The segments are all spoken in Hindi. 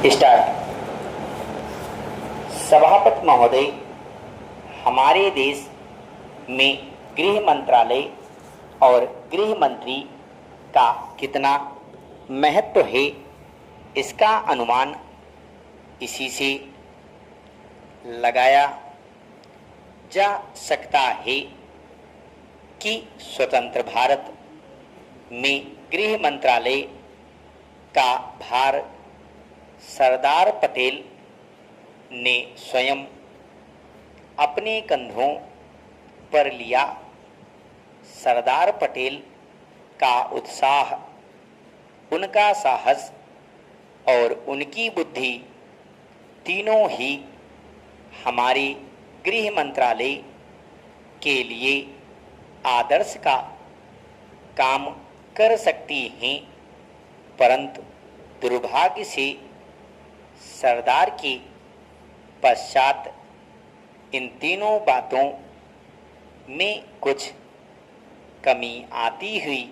स्टार्ट। सभापति महोदय, हमारे देश में गृह मंत्रालय और गृह मंत्री का कितना महत्व है, इसका अनुमान इसी से लगाया जा सकता है कि स्वतंत्र भारत में गृह मंत्रालय का भार सरदार पटेल ने स्वयं अपने कंधों पर लिया। सरदार पटेल का उत्साह, उनका साहस और उनकी बुद्धि तीनों ही हमारे गृह मंत्रालय के लिए आदर्श का काम कर सकती हैं, परंतु दुर्भाग्य से सरदार के पश्चात इन तीनों बातों में कुछ कमी आती हुई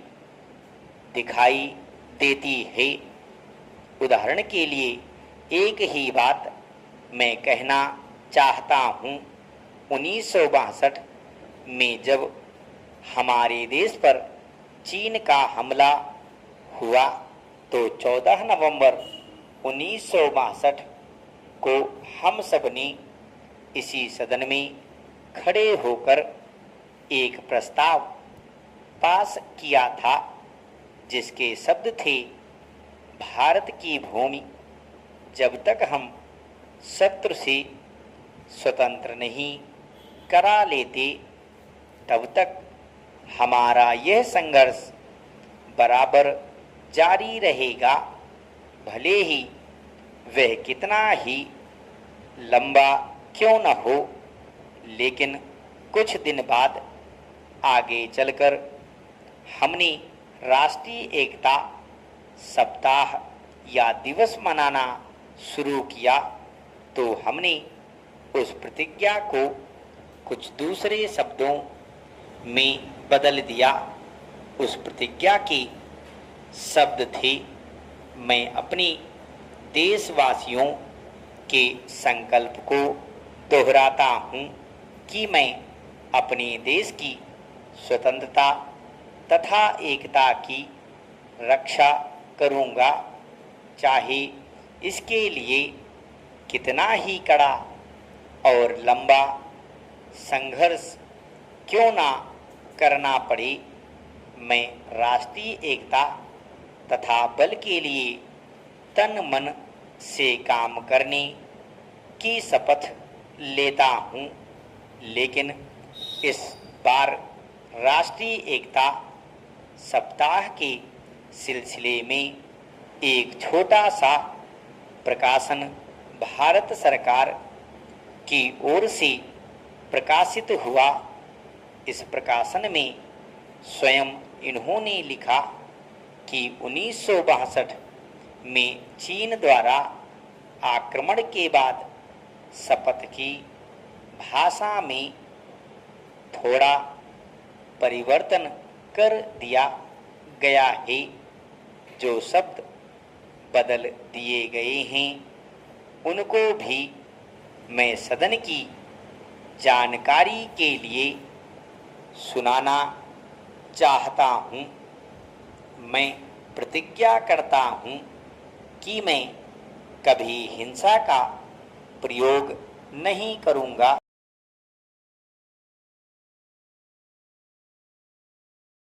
दिखाई देती है। उदाहरण के लिए एक ही बात मैं कहना चाहता हूँ। 1962 में जब हमारे देश पर चीन का हमला हुआ तो 14 नवंबर 1962 को हम सब ने इसी सदन में खड़े होकर एक प्रस्ताव पास किया था, जिसके शब्द थे, भारत की भूमि जब तक हम शत्रु से स्वतंत्र नहीं करा लेते, तब तक हमारा यह संघर्ष बराबर जारी रहेगा, भले ही वह कितना ही लंबा क्यों न हो। लेकिन कुछ दिन बाद आगे चलकर हमने राष्ट्रीय एकता सप्ताह या दिवस मनाना शुरू किया, तो हमने उस प्रतिज्ञा को कुछ दूसरे शब्दों में बदल दिया। उस प्रतिज्ञा के शब्द थे, मैं अपनी देशवासियों के संकल्प को दोहराता हूँ कि मैं अपने देश की स्वतंत्रता तथा एकता की रक्षा करूँगा, चाहे इसके लिए कितना ही कड़ा और लंबा संघर्ष क्यों ना करना पड़े। मैं राष्ट्रीय एकता तथा बल के लिए तन मन से काम करने की शपथ लेता हूँ। लेकिन इस बार राष्ट्रीय एकता सप्ताह के सिलसिले में एक छोटा सा प्रकाशन भारत सरकार की ओर से प्रकाशित हुआ। इस प्रकाशन में स्वयं इन्होंने लिखा कि 1962 में चीन द्वारा आक्रमण के बाद शपथ की भाषा में थोड़ा परिवर्तन कर दिया गया है। जो शब्द बदल दिए गए हैं उनको भी मैं सदन की जानकारी के लिए सुनाना चाहता हूँ। मैं प्रतिज्ञा करता हूँ कि मैं कभी हिंसा का प्रयोग नहीं करूँगा।